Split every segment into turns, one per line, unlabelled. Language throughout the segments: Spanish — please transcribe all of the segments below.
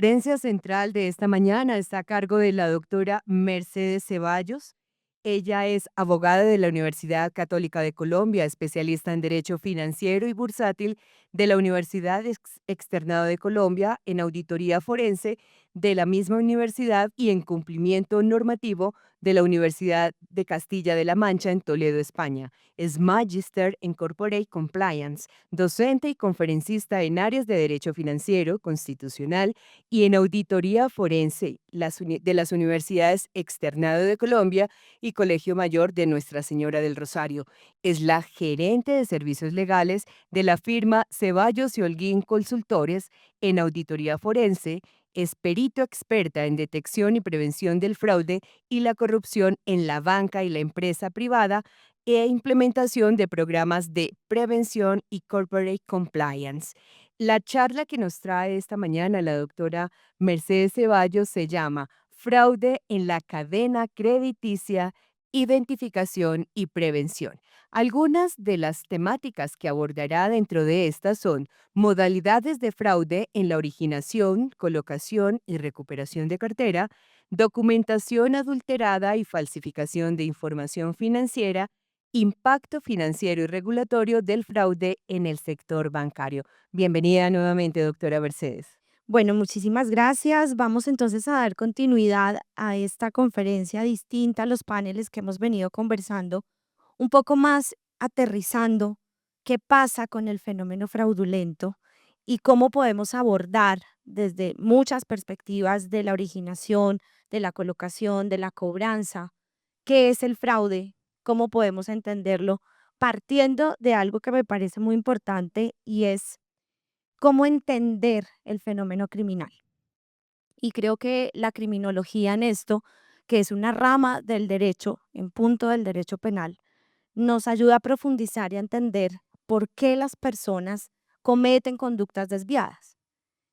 conferencia central de esta mañana está a cargo de la doctora Mercedes Ceballos. Ella es abogada de la Universidad Católica de Colombia, especialista en Derecho Financiero y Bursátil de la Universidad Externado de Colombia, en auditoría forense de la misma universidad y en cumplimiento normativo de la Universidad de Castilla de la Mancha en Toledo, España. Es Magister en Corporate Compliance, docente y conferencista en áreas de derecho financiero, constitucional y en auditoría forense de las universidades Externado de Colombia y Colegio Mayor de Nuestra Señora del Rosario. Es la gerente de servicios legales de la firma Ceballos y Holguín Consultores en auditoría forense. Es perito experta en detección y prevención del fraude y la corrupción en la banca y la empresa privada e implementación de programas de prevención y corporate compliance. La charla que nos trae esta mañana la doctora Mercedes Ceballos se llama Fraude en la cadena crediticia, identificación y prevención. Algunas de las temáticas que abordará dentro de estas son modalidades de fraude en la originación, colocación y recuperación de cartera, documentación adulterada y falsificación de información financiera, impacto financiero y regulatorio del fraude en el sector bancario. Bienvenida nuevamente, doctora Mercedes.
Bueno, muchísimas gracias. Vamos entonces a dar continuidad a esta conferencia distinta a los paneles que hemos venido conversando, un poco más aterrizando qué pasa con el fenómeno fraudulento y cómo podemos abordar desde muchas perspectivas de la originación, de la colocación, de la cobranza, qué es el fraude, cómo podemos entenderlo, partiendo de algo que me parece muy importante y es cómo entender el fenómeno criminal. Y creo que la criminología en esto, que es una rama del derecho, en punto del derecho penal, nos ayuda a profundizar y a entender por qué las personas cometen conductas desviadas.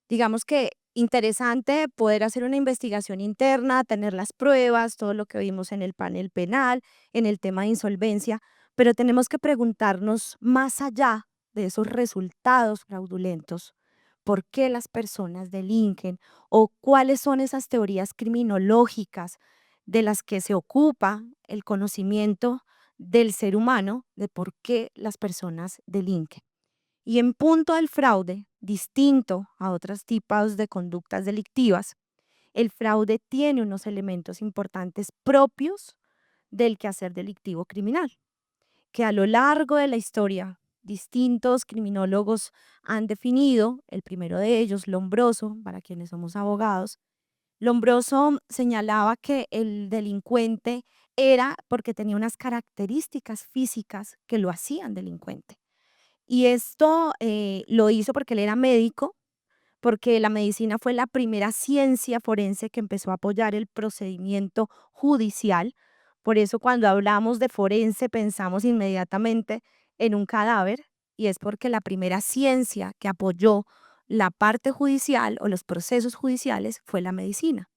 Digamos que interesante poder hacer una investigación interna, tener las pruebas, todo lo que vimos en el panel penal, en el tema de insolvencia, pero tenemos que preguntarnos más allá de esos resultados fraudulentos, por qué las personas delinquen o cuáles son esas teorías criminológicas de las que se ocupa el conocimiento del ser humano de por qué las personas delinquen. Y en punto al fraude, distinto a otros tipos de conductas delictivas, el fraude tiene unos elementos importantes propios del quehacer delictivo criminal, que a lo largo de la historia distintos criminólogos han definido, el primero de ellos, Lombroso, para quienes somos abogados. Lombroso señalaba que el delincuente era porque tenía unas características físicas que lo hacían delincuente. Y esto lo hizo porque él era médico, porque la medicina fue la primera ciencia forense que empezó a apoyar el procedimiento judicial. Por eso cuando hablamos de forense pensamos inmediatamente en un cadáver y es porque la primera ciencia que apoyó la parte judicial o los procesos judiciales fue la medicina.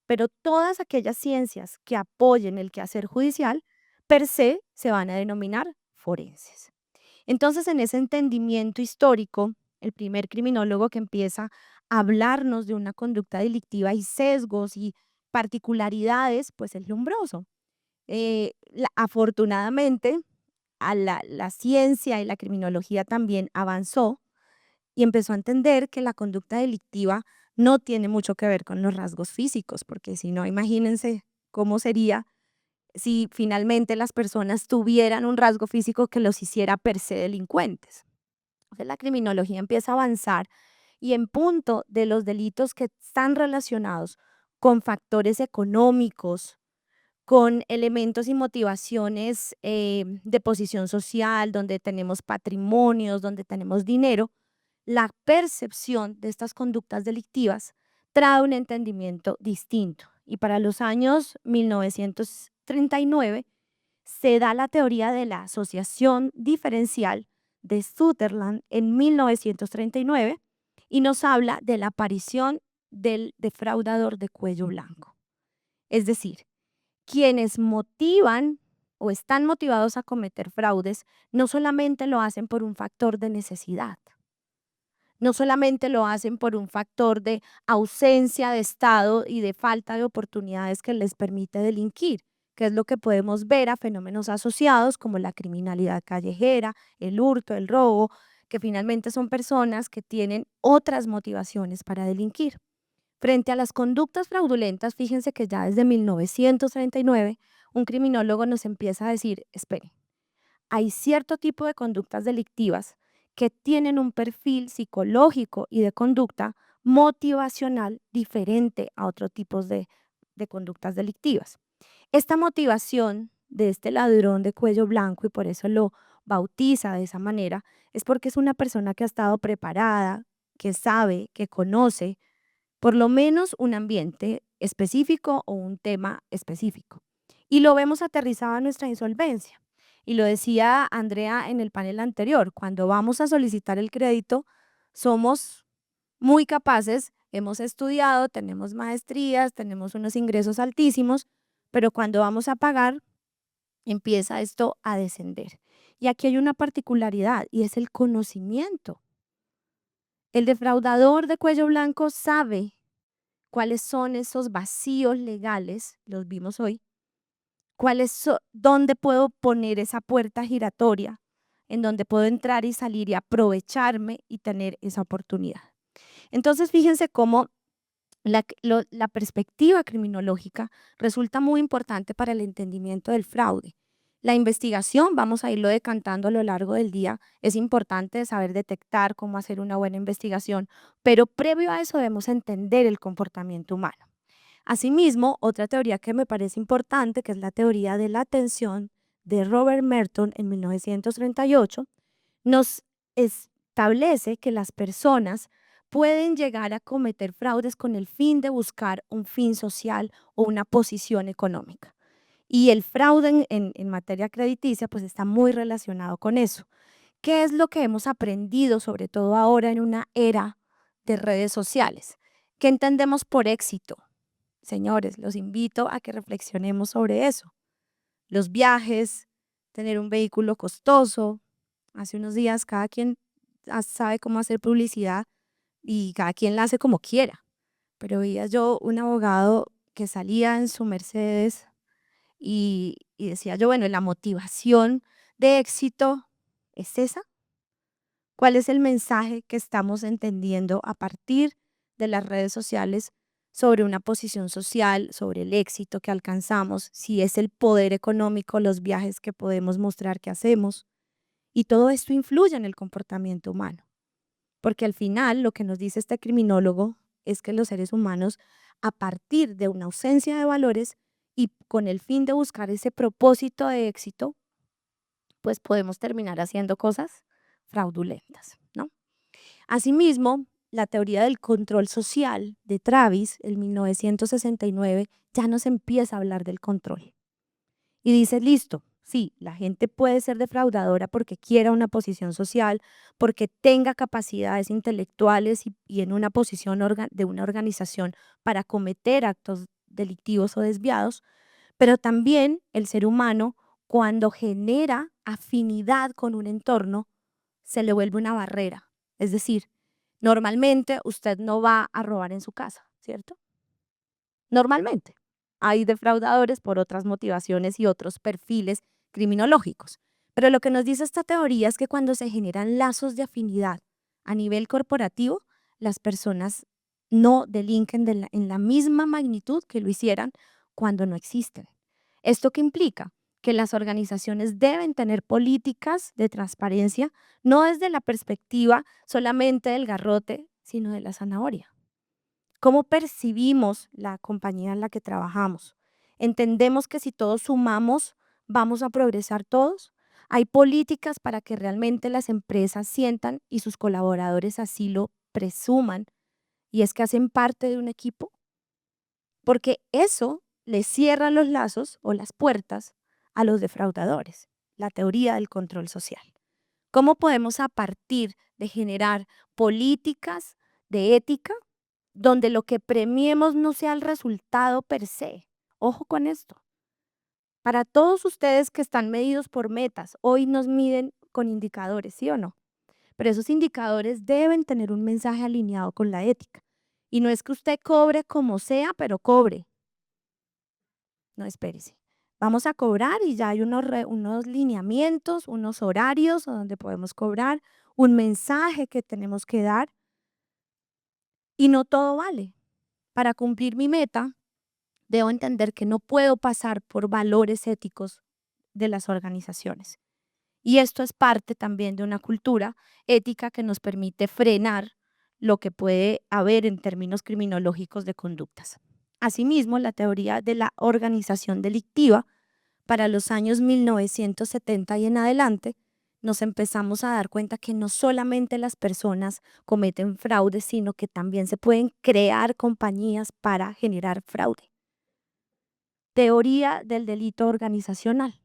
Pero todas aquellas ciencias que apoyen el quehacer judicial per se van a denominar forenses. Entonces, en ese entendimiento histórico, el primer criminólogo que empieza a hablarnos de una conducta delictiva y sesgos y particularidades, pues es Lombroso. Afortunadamente, la ciencia y la criminología también avanzó y empezó a entender que la conducta delictiva no tiene mucho que ver con los rasgos físicos, porque si no, imagínense cómo sería si finalmente las personas tuvieran un rasgo físico que los hiciera per se delincuentes. Entonces la criminología empieza a avanzar y en punto de los delitos que están relacionados con factores económicos, con elementos y motivaciones de posición social, donde tenemos patrimonios, donde tenemos dinero, la percepción de estas conductas delictivas trae un entendimiento distinto. Y para los años 1939 se da la teoría de la asociación diferencial de Sutherland en 1939 y nos habla de la aparición del defraudador de cuello blanco. Es decir, quienes motivan o están motivados a cometer fraudes no solamente lo hacen por un factor de necesidad, No solamente lo hacen por un factor de ausencia de Estado y de falta de oportunidades que les permite delinquir, que es lo que podemos ver a fenómenos asociados como la criminalidad callejera, el hurto, el robo, que finalmente son personas que tienen otras motivaciones para delinquir. Frente a las conductas fraudulentas, fíjense que ya desde 1939 un criminólogo nos empieza a decir, esperen, hay cierto tipo de conductas delictivas que tienen un perfil psicológico y de conducta motivacional diferente a otros tipos de conductas delictivas. Esta motivación de este ladrón de cuello blanco, y por eso lo bautiza de esa manera, es porque es una persona que ha estado preparada, que sabe, que conoce por lo menos un ambiente específico o un tema específico. Y lo vemos aterrizado a nuestra insolvencia. Y lo decía Andrea en el panel anterior, cuando vamos a solicitar el crédito, somos muy capaces, hemos estudiado, tenemos maestrías, tenemos unos ingresos altísimos, pero cuando vamos a pagar, empieza esto a descender. Y aquí hay una particularidad y es el conocimiento. El defraudador de cuello blanco sabe cuáles son esos vacíos legales, los vimos hoy, dónde puedo poner esa puerta giratoria en donde puedo entrar y salir y aprovecharme y tener esa oportunidad. Entonces, fíjense cómo la perspectiva criminológica resulta muy importante para el entendimiento del fraude. La investigación, vamos a irlo decantando a lo largo del día, es importante saber detectar cómo hacer una buena investigación, pero previo a eso debemos entender el comportamiento humano. Asimismo, otra teoría que me parece importante, que es la teoría de la atención de Robert Merton en 1938, nos establece que las personas pueden llegar a cometer fraudes con el fin de buscar un fin social o una posición económica. Y el fraude en materia crediticia pues está muy relacionado con eso. ¿Qué es lo que hemos aprendido, sobre todo ahora en una era de redes sociales? ¿Qué entendemos por éxito? Señores, los invito a que reflexionemos sobre eso. Los viajes, tener un vehículo costoso. Hace unos días cada quien sabe cómo hacer publicidad y cada quien la hace como quiera. Pero veía yo un abogado que salía en su Mercedes y decía yo, bueno, la motivación de éxito es esa. ¿Cuál es el mensaje que estamos entendiendo a partir de las redes sociales sobre una posición social, sobre el éxito que alcanzamos, si es el poder económico, los viajes que podemos mostrar que hacemos? Y todo esto influye en el comportamiento humano, porque al final lo que nos dice este criminólogo es que los seres humanos, a partir de una ausencia de valores y con el fin de buscar ese propósito de éxito, pues podemos terminar haciendo cosas fraudulentas, ¿no? Asimismo, la teoría del control social de Travis, en 1969, ya nos empieza a hablar del control. Y dice, listo, sí, la gente puede ser defraudadora porque quiera una posición social, porque tenga capacidades intelectuales y en una posición de una organización para cometer actos delictivos o desviados, pero también el ser humano, cuando genera afinidad con un entorno, se le vuelve una barrera. Es decir, normalmente usted no va a robar en su casa, ¿cierto? Normalmente. Hay defraudadores por otras motivaciones y otros perfiles criminológicos. Pero lo que nos dice esta teoría es que cuando se generan lazos de afinidad a nivel corporativo, las personas no delinquen en la misma magnitud que lo hicieran cuando no existen. ¿Esto qué implica? Que las organizaciones deben tener políticas de transparencia, no desde la perspectiva solamente del garrote, sino de la zanahoria. ¿Cómo percibimos la compañía en la que trabajamos? ¿Entendemos que si todos sumamos, vamos a progresar todos? ¿Hay políticas para que realmente las empresas sientan y sus colaboradores así lo presuman y es que hacen parte de un equipo? Porque eso le cierra los lazos o las puertas a los defraudadores, la teoría del control social. ¿Cómo podemos a partir de generar políticas de ética donde lo que premiemos no sea el resultado per se? Ojo con esto. Para todos ustedes que están medidos por metas, hoy nos miden con indicadores, ¿sí o no? pero esos indicadores deben tener un mensaje alineado con la ética. Y no es que usted cobre como sea, pero cobre. No, espérese. Vamos a cobrar y ya hay unos lineamientos, unos horarios donde podemos cobrar, un mensaje que tenemos que dar y no todo vale. Para cumplir mi meta, debo entender que no puedo pasar por valores éticos de las organizaciones. Y esto es parte también de una cultura ética que nos permite frenar lo que puede haber en términos criminológicos de conductas. Asimismo, la teoría de la organización delictiva para los años 1970 y en adelante, nos empezamos a dar cuenta que no solamente las personas cometen fraude, sino que también se pueden crear compañías para generar fraude. Teoría del delito organizacional.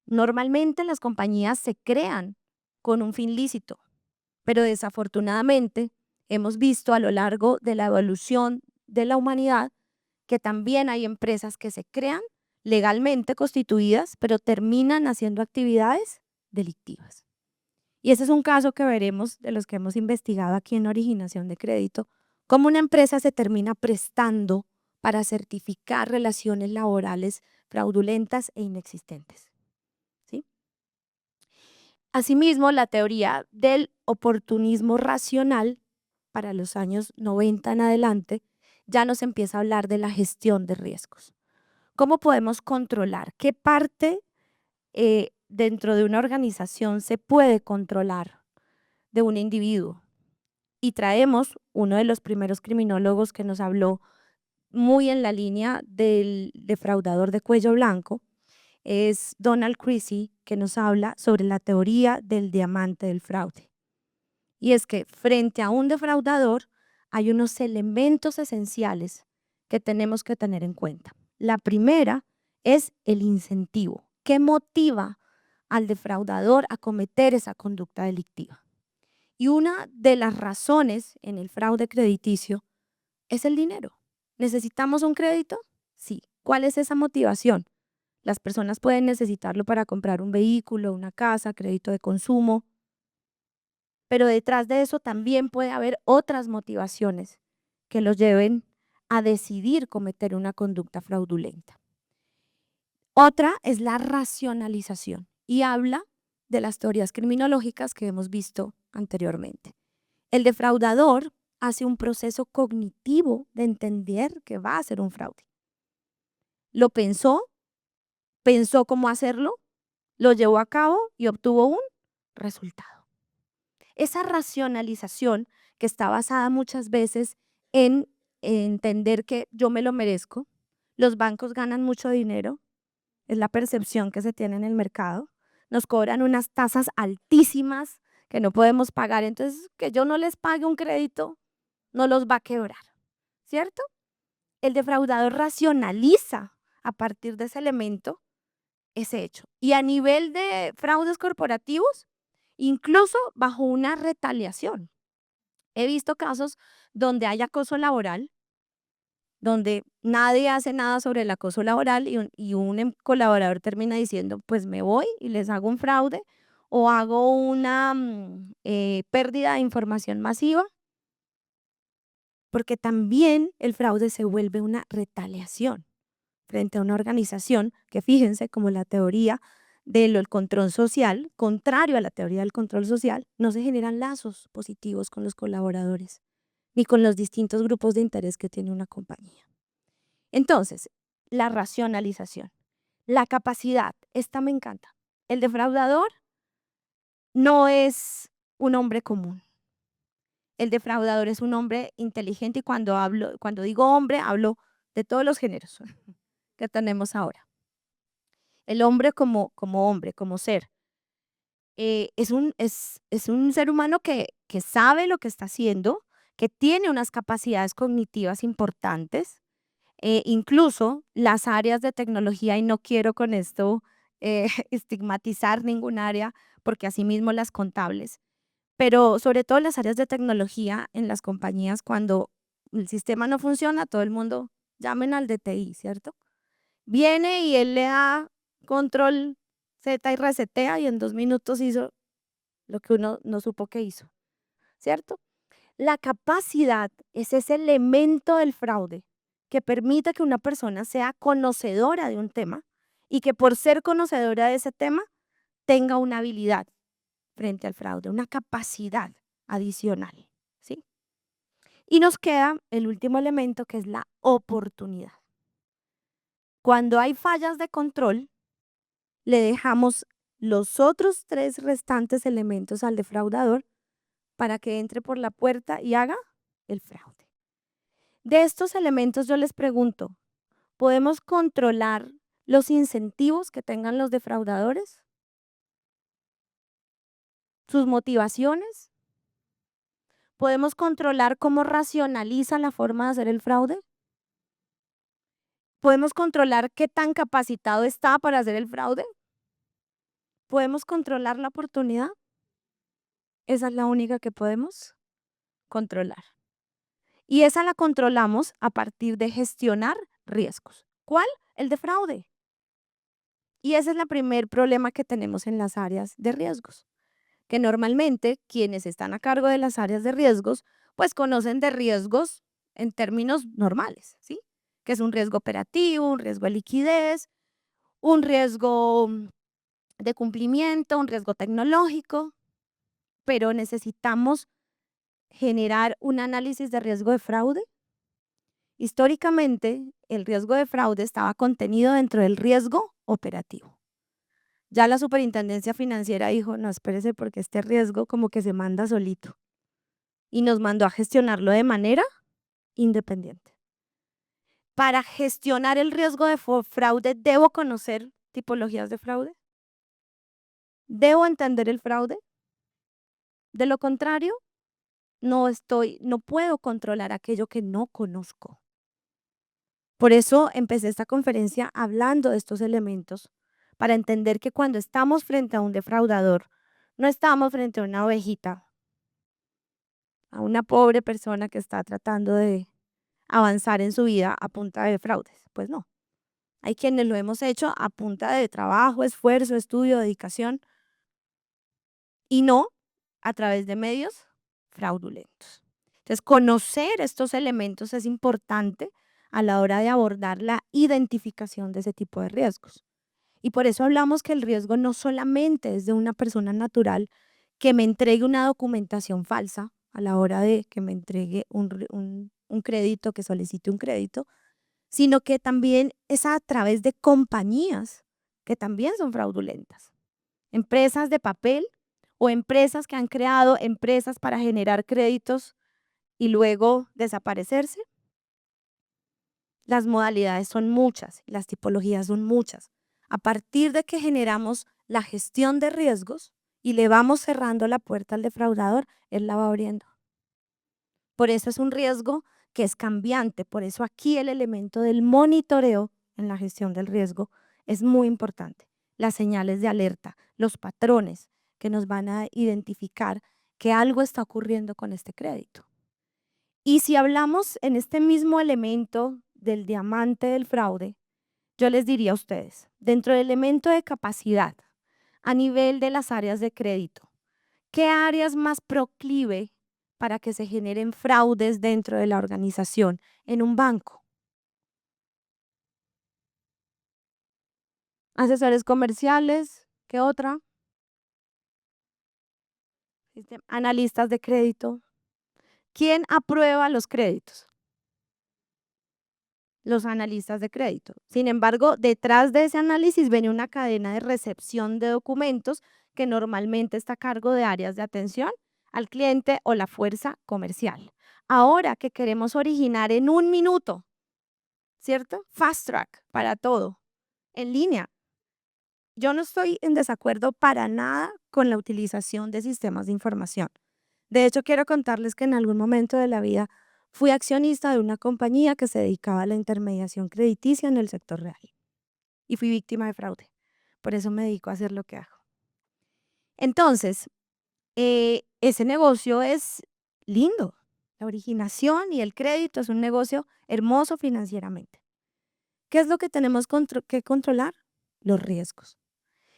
Normalmente las compañías se crean con un fin lícito, pero desafortunadamente hemos visto a lo largo de la evolución de la humanidad que también hay empresas que se crean legalmente constituidas, pero terminan haciendo actividades delictivas. Y ese es un caso que veremos de los que hemos investigado aquí en originación de crédito, cómo una empresa se termina prestando para certificar relaciones laborales fraudulentas e inexistentes. ¿Sí? Asimismo, la teoría del oportunismo racional para los años 90 en adelante ya nos empieza a hablar de la gestión de riesgos. ¿Cómo podemos controlar? ¿Qué parte dentro de una organización se puede controlar de un individuo? Y traemos uno de los primeros criminólogos que nos habló muy en la línea del defraudador de cuello blanco, es Donald Creasy, que nos habla sobre la teoría del diamante del fraude. Y es que frente a un defraudador hay unos elementos esenciales que tenemos que tener en cuenta. La primera es el incentivo. ¿Qué motiva al defraudador a cometer esa conducta delictiva? Y una de las razones en el fraude crediticio es el dinero. ¿Necesitamos un crédito? Sí. ¿Cuál es esa motivación? Las personas pueden necesitarlo para comprar un vehículo, una casa, crédito de consumo, pero detrás de eso también puede haber otras motivaciones que los lleven a decidir cometer una conducta fraudulenta. Otra es la racionalización y habla de las teorías criminológicas que hemos visto anteriormente. El defraudador hace un proceso cognitivo de entender que va a hacer un fraude. Lo pensó cómo hacerlo, lo llevó a cabo y obtuvo un resultado. Esa racionalización, que está basada muchas veces en entender que yo me lo merezco, los bancos ganan mucho dinero, es la percepción que se tiene en el mercado, nos cobran unas tasas altísimas que no podemos pagar, entonces que yo no les pague un crédito no los va a quebrar, ¿cierto? El defraudador racionaliza a partir de ese elemento ese hecho. Y a nivel de fraudes corporativos, incluso bajo una retaliación. He visto casos donde hay acoso laboral, donde nadie hace nada sobre el acoso laboral y un colaborador termina diciendo, pues me voy y les hago un fraude o hago una pérdida de información masiva, porque también el fraude se vuelve una retaliación frente a una organización que, fíjense, como la teoría del control social, contrario a la teoría del control social, no se generan lazos positivos con los colaboradores ni con los distintos grupos de interés que tiene una compañía. Entonces, la racionalización, la capacidad, esta me encanta. El defraudador no es un hombre común. El defraudador es un hombre inteligente y cuando digo hombre, hablo de todos los géneros que tenemos ahora. El hombre como hombre, como ser, es un ser humano que sabe lo que está haciendo, que tiene unas capacidades cognitivas importantes, incluso las áreas de tecnología, y no quiero con esto estigmatizar ningún área, porque asimismo las contables, pero sobre todo las áreas de tecnología en las compañías, cuando el sistema no funciona, todo el mundo llamen al DTI, ¿cierto? Viene y él le da control Z y resetea y en 2 minutos hizo lo que uno no supo que hizo, ¿cierto? La capacidad es ese elemento del fraude que permite que una persona sea conocedora de un tema y que por ser conocedora de ese tema tenga una habilidad frente al fraude, una capacidad adicional, ¿sí? Y nos queda el último elemento que es la oportunidad. Cuando hay fallas de control, le dejamos los otros 3 restantes elementos al defraudador para que entre por la puerta y haga el fraude. De estos elementos yo les pregunto, ¿podemos controlar los incentivos que tengan los defraudadores? ¿Sus motivaciones? ¿Podemos controlar cómo racionaliza la forma de hacer el fraude? ¿Podemos controlar qué tan capacitado está para hacer el fraude? ¿Podemos controlar la oportunidad? Esa es la única que podemos controlar. Y esa la controlamos a partir de gestionar riesgos. ¿Cuál? El de fraude. Y ese es el primer problema que tenemos en las áreas de riesgos, que normalmente quienes están a cargo de las áreas de riesgos, pues conocen de riesgos en términos normales, ¿sí? Que es un riesgo operativo, un riesgo de liquidez, un riesgo de cumplimiento, un riesgo tecnológico, pero necesitamos generar un análisis de riesgo de fraude. Históricamente, el riesgo de fraude estaba contenido dentro del riesgo operativo. Ya la superintendencia financiera dijo, no, espérese porque este riesgo como que se manda solito y nos mandó a gestionarlo de manera independiente. Para gestionar el riesgo de fraude, ¿debo conocer tipologías de fraude? ¿Debo entender el fraude? De lo contrario, no puedo controlar aquello que no conozco. Por eso empecé esta conferencia hablando de estos elementos para entender que cuando estamos frente a un defraudador, no estamos frente a una ovejita, a una pobre persona que está tratando de avanzar en su vida a punta de fraudes. Pues no. Hay quienes lo hemos hecho a punta de trabajo, esfuerzo, estudio, dedicación y no a través de medios fraudulentos. Entonces, conocer estos elementos es importante a la hora de abordar la identificación de ese tipo de riesgos. Y por eso hablamos que el riesgo no solamente es de una persona natural que me entregue una documentación falsa a la hora de que me entregue un crédito, que solicite un crédito, sino que también es a través de compañías que también son fraudulentas. Empresas de papel o empresas que han creado empresas para generar créditos y luego desaparecerse. Las modalidades son muchas, las tipologías son muchas. A partir de que generamos la gestión de riesgos y le vamos cerrando la puerta al defraudador, él la va abriendo. Por eso es un riesgo que es cambiante, por eso aquí el elemento del monitoreo en la gestión del riesgo es muy importante. Las señales de alerta, los patrones que nos van a identificar que algo está ocurriendo con este crédito. Y si hablamos en este mismo elemento del diamante del fraude, yo les diría a ustedes, dentro del elemento de capacidad, a nivel de las áreas de crédito, ¿qué áreas más proclive para que se generen fraudes dentro de la organización en un banco? Asesores comerciales, ¿qué otra? Analistas de crédito. ¿Quién aprueba los créditos? Los analistas de crédito. Sin embargo, detrás de ese análisis viene una cadena de recepción de documentos que normalmente está a cargo de áreas de atención al cliente o la fuerza comercial. Ahora que queremos originar en un minuto, ¿cierto? Fast track para todo, en línea. Yo no estoy en desacuerdo para nada con la utilización de sistemas de información. De hecho, quiero contarles que en algún momento de la vida fui accionista de una compañía que se dedicaba a la intermediación crediticia en el sector real y fui víctima de fraude. Por eso me dedico a hacer lo que hago. Entonces, ese negocio es lindo. La originación y el crédito es un negocio hermoso financieramente. ¿Qué es lo que tenemos que controlar? Los riesgos.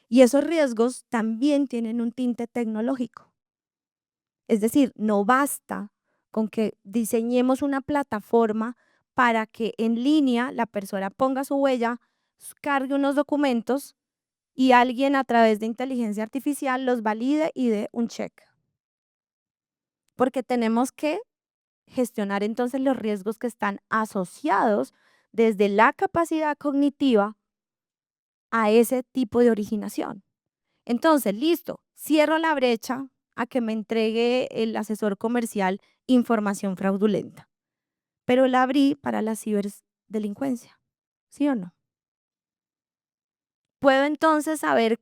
Y esos riesgos también tienen un tinte tecnológico. Es decir, no basta con que diseñemos una plataforma para que en línea la persona ponga su huella, cargue unos documentos y alguien a través de inteligencia artificial los valide y dé un check. Porque tenemos que gestionar entonces los riesgos que están asociados desde la capacidad cognitiva a ese tipo de originación. Entonces, listo, cierro la brecha a que me entregue el asesor comercial información fraudulenta, pero la abrí para la ciberdelincuencia, ¿sí o no? Puedo entonces haber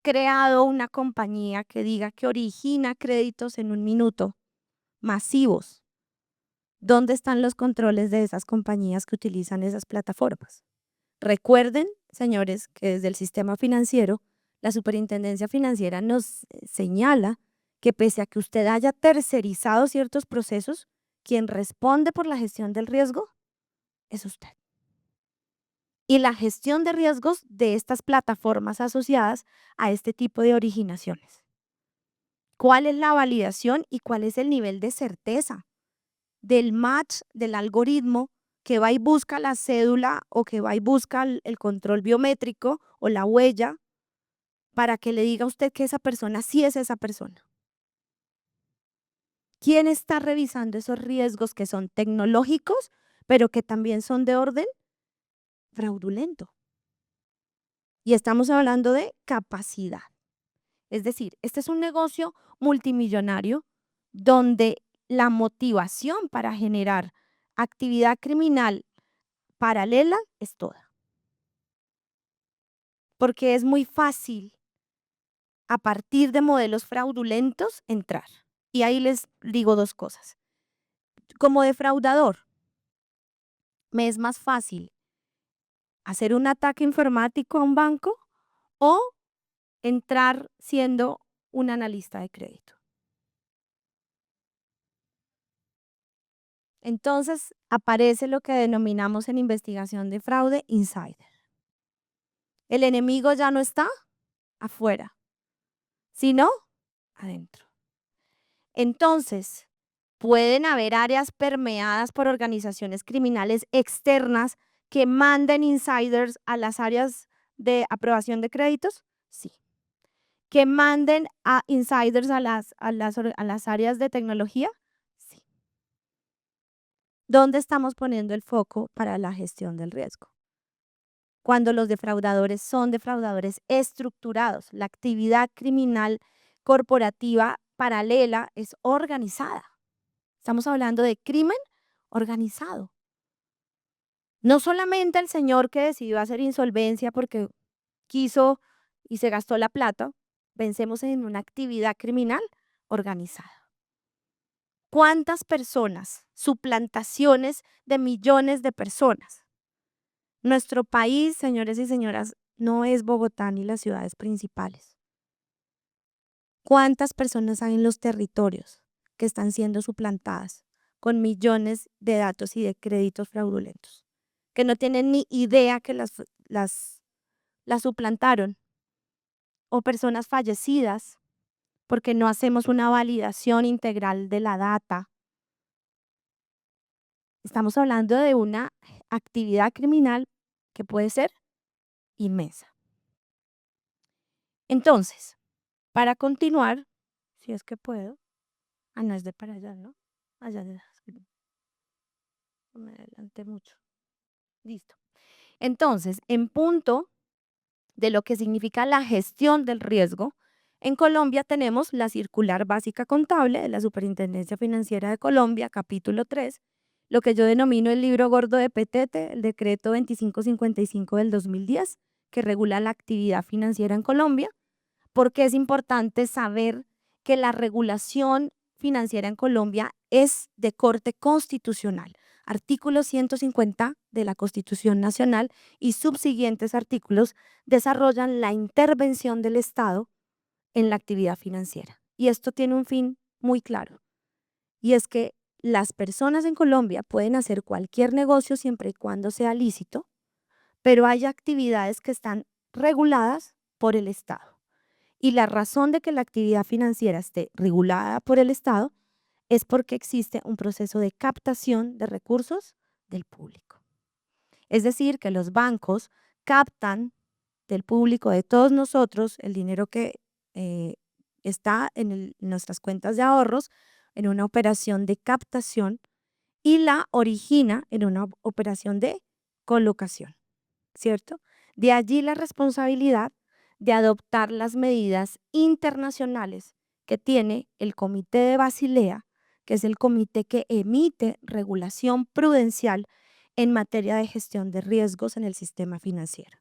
creado una compañía que diga que origina créditos en un minuto, masivos. ¿Dónde están los controles de esas compañías que utilizan esas plataformas? Recuerden, señores, que desde el sistema financiero, la superintendencia financiera nos señala que pese a que usted haya tercerizado ciertos procesos, quien responde por la gestión del riesgo es usted. Y la gestión de riesgos de estas plataformas asociadas a este tipo de originaciones. ¿Cuál es la validación y cuál es el nivel de certeza del match del algoritmo que va y busca la cédula o que va y busca el control biométrico o la huella para que le diga a usted que esa persona sí es esa persona? ¿Quién está revisando esos riesgos que son tecnológicos, pero que también son de orden fraudulento? Y estamos hablando de capacidad. Es decir, este es un negocio multimillonario donde la motivación para generar actividad criminal paralela es toda. Porque es muy fácil, a partir de modelos fraudulentos, entrar. Y ahí les digo dos cosas. Como defraudador, me es más fácil hacer un ataque informático a un banco o entrar siendo un analista de crédito. Entonces aparece lo que denominamos en investigación de fraude insider. El enemigo ya no está afuera, sino adentro. Entonces, pueden haber áreas permeadas por organizaciones criminales externas que manden insiders a las áreas de aprobación de créditos, sí. Que manden a insiders a las áreas de tecnología, sí. ¿Dónde estamos poniendo el foco para la gestión del riesgo? Cuando los defraudadores son defraudadores estructurados, la actividad criminal corporativa paralela es organizada. Estamos hablando de crimen organizado. No solamente el señor que decidió hacer insolvencia porque quiso y se gastó la plata, pensemos en una actividad criminal organizada. ¿Cuántas personas? Suplantaciones de millones de personas. Nuestro país, señores y señoras, no es Bogotá ni las ciudades principales. ¿Cuántas personas hay en los territorios que están siendo suplantadas con millones de datos y de créditos fraudulentos? Que no tienen ni idea que las suplantaron. O personas fallecidas porque no hacemos una validación integral de la data. Estamos hablando de una actividad criminal que puede ser inmensa. Entonces, para continuar, si es que puedo, no es de para allá, ¿no? Allá, me adelanté mucho. Listo. Entonces, en punto de lo que significa la gestión del riesgo, en Colombia tenemos la Circular Básica Contable de la Superintendencia Financiera de Colombia, capítulo 3, lo que yo denomino el libro gordo de Petete, el decreto 2555 del 2010, que regula la actividad financiera en Colombia, porque es importante saber que la regulación financiera en Colombia es de corte constitucional. Artículo 150 de la Constitución Nacional y subsiguientes artículos desarrollan la intervención del Estado en la actividad financiera. Y esto tiene un fin muy claro, y es que las personas en Colombia pueden hacer cualquier negocio siempre y cuando sea lícito, pero hay actividades que están reguladas por el Estado. Y la razón de que la actividad financiera esté regulada por el Estado es porque existe un proceso de captación de recursos del público. Es decir, que los bancos captan del público, de todos nosotros, el dinero que eh, está en nuestras cuentas de ahorros en una operación de captación y la origina en una operación de colocación, ¿cierto? De allí la responsabilidad de adoptar las medidas internacionales que tiene el Comité de Basilea, que es el comité que emite regulación prudencial en materia de gestión de riesgos en el sistema financiero.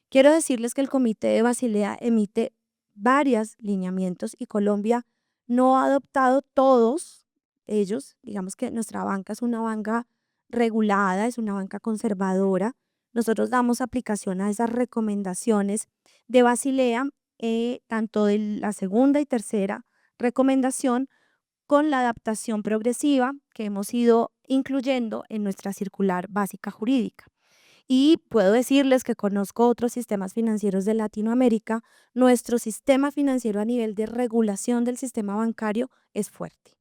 Quiero decirles que el Comité de Basilea emite varios lineamientos y Colombia no ha adoptado todos ellos. Digamos que nuestra banca es una banca regulada, es una banca conservadora. Nosotros damos aplicación a esas recomendaciones de Basilea, tanto de la segunda y tercera recomendación, con la adaptación progresiva que hemos ido incluyendo en nuestra circular básica jurídica. Y puedo decirles que conozco otros sistemas financieros de Latinoamérica. Nuestro sistema financiero a nivel de regulación del sistema bancario es fuerte.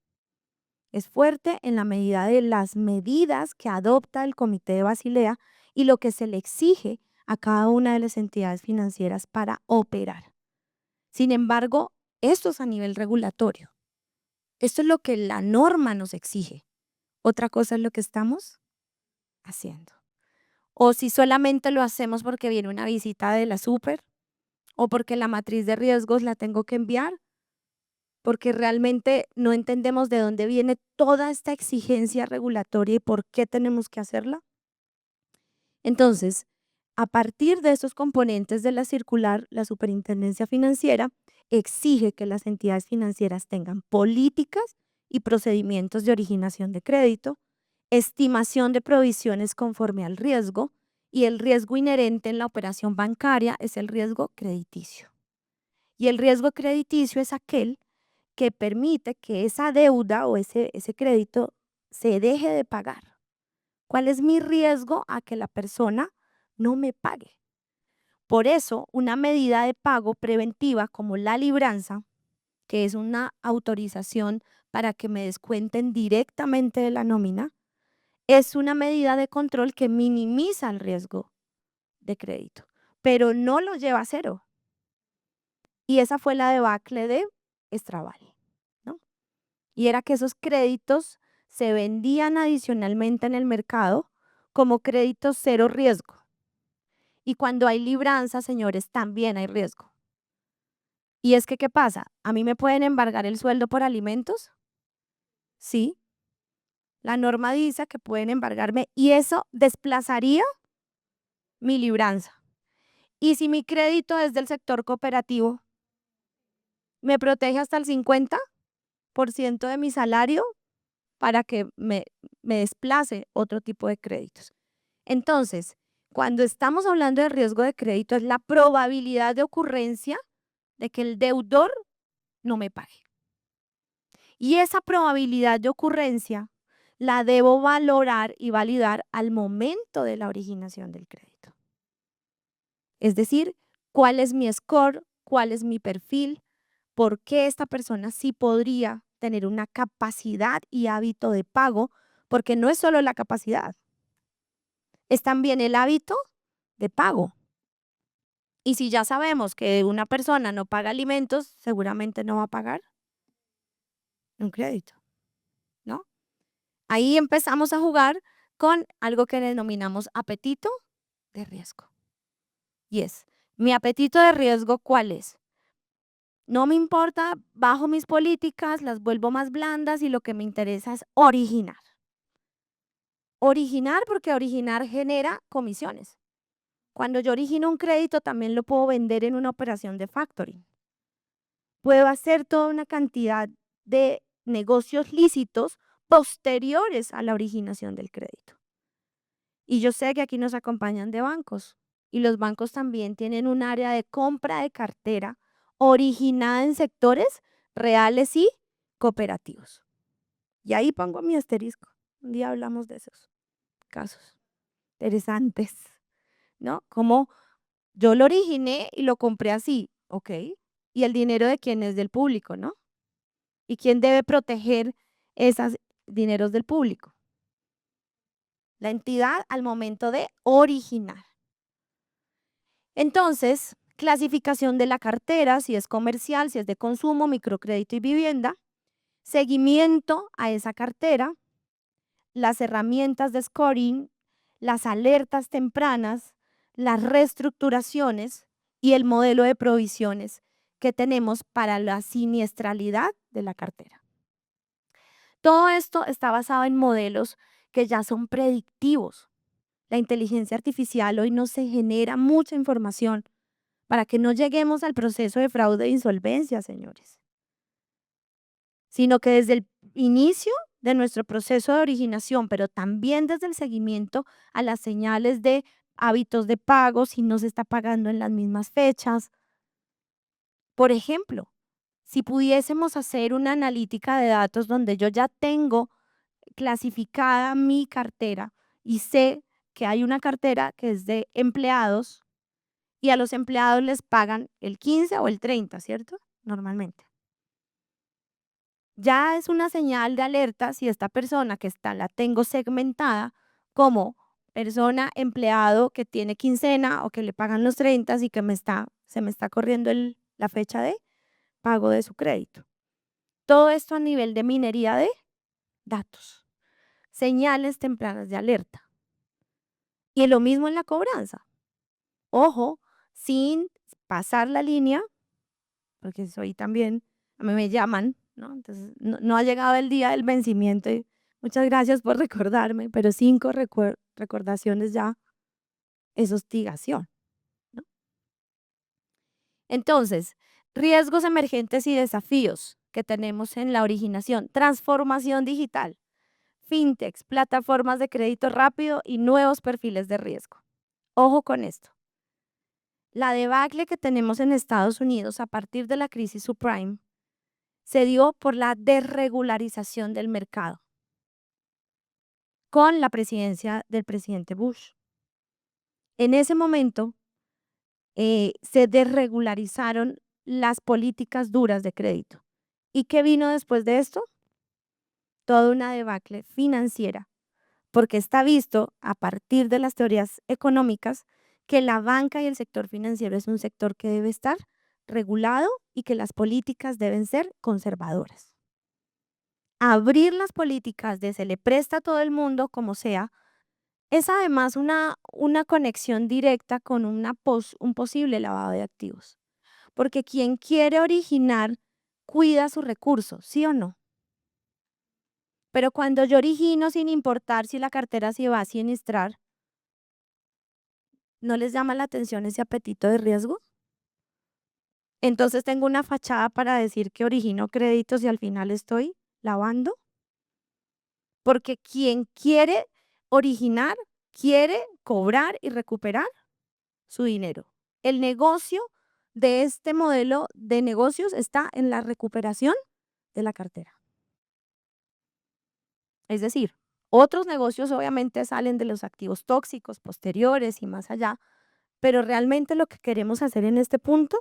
Es fuerte en la medida de las medidas que adopta el Comité de Basilea y lo que se le exige a cada una de las entidades financieras para operar. Sin embargo, esto es a nivel regulatorio. Esto es lo que la norma nos exige. Otra cosa es lo que estamos haciendo. O si solamente lo hacemos porque viene una visita de la súper o porque la matriz de riesgos la tengo que enviar, porque realmente no entendemos de dónde viene toda esta exigencia regulatoria y por qué tenemos que hacerla. Entonces, a partir de estos componentes de la circular, la Superintendencia Financiera exige que las entidades financieras tengan políticas y procedimientos de originación de crédito, estimación de provisiones conforme al riesgo, y el riesgo inherente en la operación bancaria es el riesgo crediticio. Y el riesgo crediticio es aquel que permite que esa deuda o ese crédito se deje de pagar. ¿Cuál es mi riesgo a que la persona no me pague? Por eso, una medida de pago preventiva como la libranza, que es una autorización para que me descuenten directamente de la nómina, es una medida de control que minimiza el riesgo de crédito, pero no lo lleva a cero. Y esa fue la debacle de Estraval, ¿no? Y era que esos créditos se vendían adicionalmente en el mercado como créditos cero riesgo. Y cuando hay libranza, señores, también hay riesgo. Y es que, ¿qué pasa? ¿A mí me pueden embargar el sueldo por alimentos? Sí. La norma dice que pueden embargarme y eso desplazaría mi libranza. Y si mi crédito es del sector cooperativo, me protege hasta el 50% de mi salario para que me desplace otro tipo de créditos. Entonces, cuando estamos hablando de riesgo de crédito, es la probabilidad de ocurrencia de que el deudor no me pague. Y esa probabilidad de ocurrencia la debo valorar y validar al momento de la originación del crédito. Es decir, cuál es mi score, cuál es mi perfil, por qué esta persona sí podría tener una capacidad y hábito de pago, porque no es solo la capacidad, es también el hábito de pago. Y si ya sabemos que una persona no paga alimentos, seguramente no va a pagar un crédito, ¿no? Ahí empezamos a jugar con algo que denominamos apetito de riesgo. Y es, mi apetito de riesgo, ¿cuál es? No me importa, bajo mis políticas, las vuelvo más blandas y lo que me interesa es originar. Originar porque originar genera comisiones. Cuando yo origino un crédito también lo puedo vender en una operación de factoring. Puedo hacer toda una cantidad de negocios lícitos posteriores a la originación del crédito. Y yo sé que aquí nos acompañan de bancos y los bancos también tienen un área de compra de cartera originada en sectores reales y cooperativos. Y ahí pongo mi asterisco. Un día hablamos de esos casos interesantes, ¿no? Cómo Yo lo originé y lo compré así, ¿ok? ¿Y el dinero de quién es? Del público, ¿no? ¿Y quién debe proteger esos dineros del público? La entidad al momento de originar. Entonces, clasificación de la cartera, si es comercial, si es de consumo, microcrédito y vivienda, seguimiento a esa cartera, las herramientas de scoring, las alertas tempranas, las reestructuraciones y el modelo de provisiones que tenemos para la siniestralidad de la cartera. Todo esto está basado en modelos que ya son predictivos. La inteligencia artificial hoy nos se genera mucha información para que no lleguemos al proceso de fraude e insolvencia, señores, sino que desde el inicio de nuestro proceso de originación, pero también desde el seguimiento a las señales de hábitos de pago, si no se está pagando en las mismas fechas. Por ejemplo, si pudiésemos hacer una analítica de datos donde yo ya tengo clasificada mi cartera y sé que hay una cartera que es de empleados y a los empleados les pagan el 15 o el 30, ¿cierto? Normalmente. Ya es una señal de alerta si esta persona que está, la tengo segmentada como persona empleado que tiene quincena o que le pagan los 30 y que se me está corriendo la fecha de pago de su crédito. Todo esto a nivel de minería de datos, señales tempranas de alerta. Y lo mismo en la cobranza. Ojo, sin pasar la línea, porque soy también, a mí me llaman, ¿no? Entonces, no ha llegado el día del vencimiento y muchas gracias por recordarme, pero 5 recordaciones ya es hostigación, ¿no? Entonces, riesgos emergentes y desafíos que tenemos en la originación, transformación digital, fintechs, plataformas de crédito rápido y nuevos perfiles de riesgo. Ojo con esto. La debacle que tenemos en Estados Unidos a partir de la crisis subprime se dio por la desregularización del mercado con la presidencia del presidente Bush. En ese momento se desregularizaron las políticas duras de crédito. ¿Y qué vino después de esto? Toda una debacle financiera, porque está visto a partir de las teorías económicas que la banca y el sector financiero es un sector que debe estar regulado y que las políticas deben ser conservadoras. Abrir las políticas de se le presta a todo el mundo como sea, es además una conexión directa con un posible lavado de activos. Porque quien quiere originar cuida sus recursos, ¿sí o no? Pero cuando yo origino sin importar si la cartera se va a siniestrar, ¿no les llama la atención ese apetito de riesgo? Entonces tengo una fachada para decir que origino créditos y al final estoy lavando. Porque quien quiere originar, quiere cobrar y recuperar su dinero. El negocio de este modelo de negocios está en la recuperación de la cartera. Es decir, otros negocios obviamente salen de los activos tóxicos posteriores y más allá, pero realmente lo que queremos hacer en este punto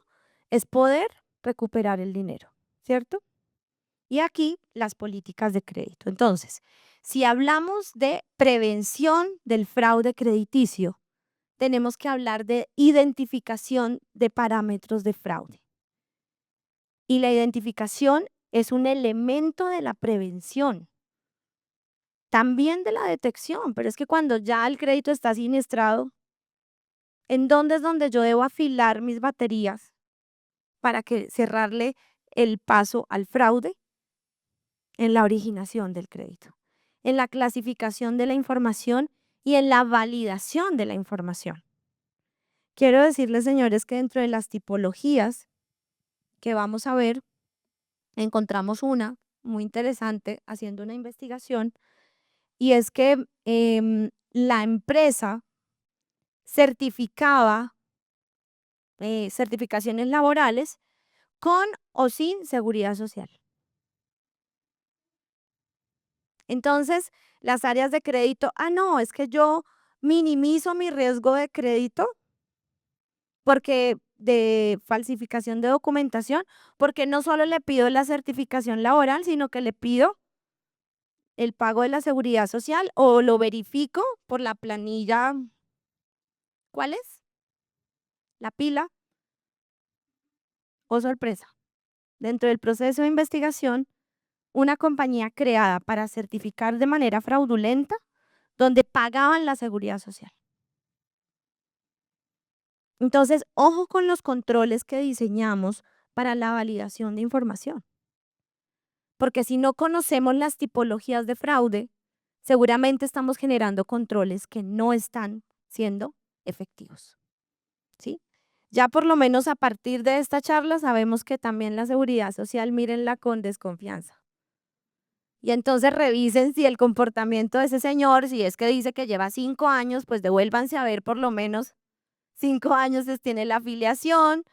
es poder recuperar el dinero, ¿cierto? Y aquí las políticas de crédito. Entonces, si hablamos de prevención del fraude crediticio, tenemos que hablar de identificación de parámetros de fraude. Y la identificación es un elemento de la prevención, también de la detección, pero es que cuando ya el crédito está siniestrado, ¿en dónde es donde yo debo afilar mis baterías para que cerrarle el paso al fraude? En la originación del crédito, en la clasificación de la información y en la validación de la información. Quiero decirles, señores, que dentro de las tipologías que vamos a ver, encontramos una muy interesante haciendo una investigación y es que la empresa certificaba certificaciones laborales con o sin seguridad social. Entonces, las áreas de crédito, no, es que yo minimizo mi riesgo de crédito porque de falsificación de documentación, porque no solo le pido la certificación laboral, sino que le pido el pago de la seguridad social o lo verifico por la planilla, ¿cuál es? La pila, o sorpresa. Dentro del proceso de investigación, una compañía creada para certificar de manera fraudulenta, donde pagaban la seguridad social. Entonces, ojo con los controles que diseñamos para la validación de información, porque si no conocemos las tipologías de fraude, seguramente estamos generando controles que no están siendo efectivos, ¿sí? Ya por lo menos a partir de esta charla sabemos que también la seguridad social mírenla con desconfianza. Y entonces revisen si el comportamiento de ese señor, si es que dice que lleva 5 años, pues devuélvanse a ver por lo menos 5 años tiene la afiliación,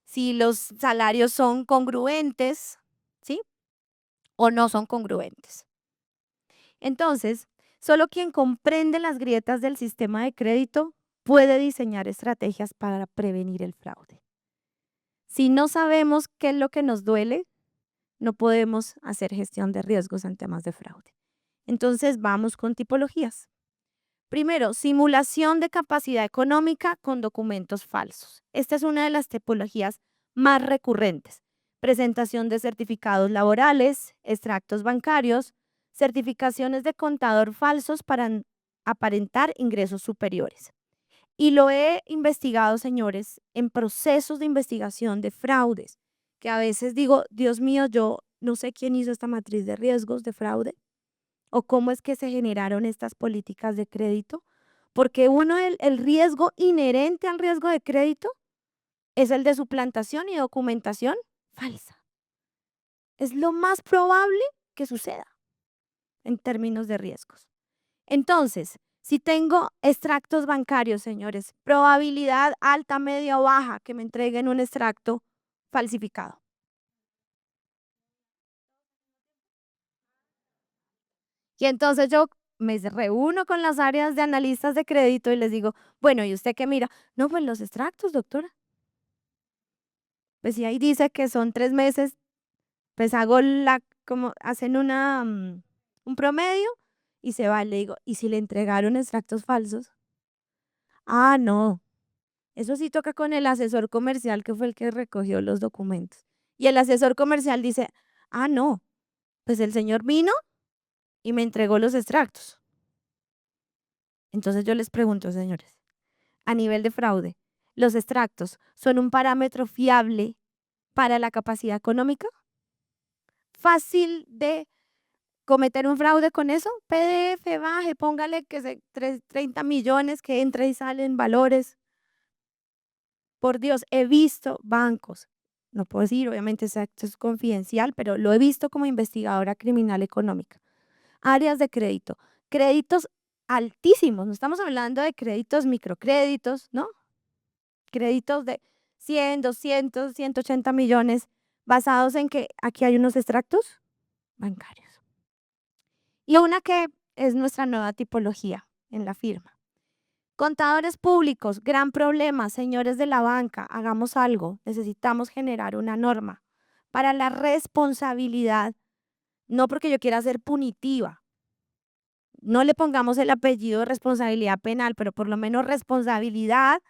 si los salarios son congruentes, ¿sí? O no son congruentes. Entonces, solo quien comprende las grietas del sistema de crédito puede diseñar estrategias para prevenir el fraude. Si no sabemos qué es lo que nos duele, no podemos hacer gestión de riesgos en temas de fraude. Entonces, vamos con tipologías. Primero, simulación de capacidad económica con documentos falsos. Esta es una de las tipologías más recurrentes. Presentación de certificados laborales, extractos bancarios, certificaciones de contador falsos para aparentar ingresos superiores. Y lo he investigado, señores, en procesos de investigación de fraudes, que a veces digo, Dios mío, yo no sé quién hizo esta matriz de riesgos de fraude o cómo es que se generaron estas políticas de crédito, porque uno, el riesgo inherente al riesgo de crédito es el de suplantación y documentación falsa. Es lo más probable que suceda en términos de riesgos. Entonces, si tengo extractos bancarios, señores, probabilidad alta, media o baja que me entreguen un extracto falsificado. Y entonces yo me reúno con las áreas de analistas de crédito y les digo, bueno, ¿y usted qué mira? No, pues los extractos, doctora. Pues si ahí dice que son 3 meses, pues hago como hacen un promedio y se va. Le digo, ¿y si le entregaron extractos falsos? Ah, no. Eso sí toca con el asesor comercial que fue el que recogió los documentos. Y el asesor comercial dice, ah, no, pues el señor vino y me entregó los extractos. Entonces yo les pregunto, señores, a nivel de fraude, ¿los extractos son un parámetro fiable para la capacidad económica? ¿Fácil de cometer un fraude con eso? PDF, baje, póngale que 30 millones que entra y salen valores. Por Dios, he visto bancos, no puedo decir, obviamente esto es confidencial, pero lo he visto como investigadora criminal económica. Áreas de crédito, créditos altísimos, no estamos hablando de créditos microcréditos, ¿no? Créditos de 100, 200, 180 millones, basados en que aquí hay unos extractos bancarios. Y una que es nuestra nueva tipología en la firma. Contadores públicos, gran problema, señores de la banca, hagamos algo, necesitamos generar una norma para la responsabilidad, no porque yo quiera ser punitiva, no le pongamos el apellido de responsabilidad penal, pero por lo menos responsabilidad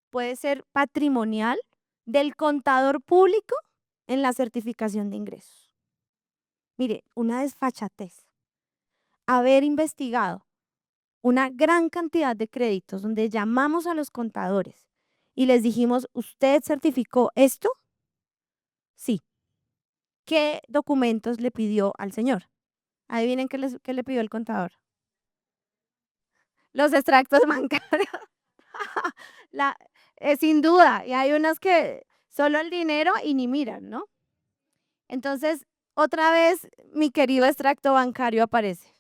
puede ser patrimonial del contador público en la certificación de ingresos. Mire, una desfachatez. Haber investigado una gran cantidad de créditos donde llamamos a los contadores y les dijimos, ¿usted certificó esto? Sí. ¿Qué documentos le pidió al señor? Adivinen qué le pidió el contador. Los extractos bancarios. La, sin duda, y hay unas que solo el dinero y ni miran, ¿no? Entonces, otra vez mi querido extracto bancario aparece.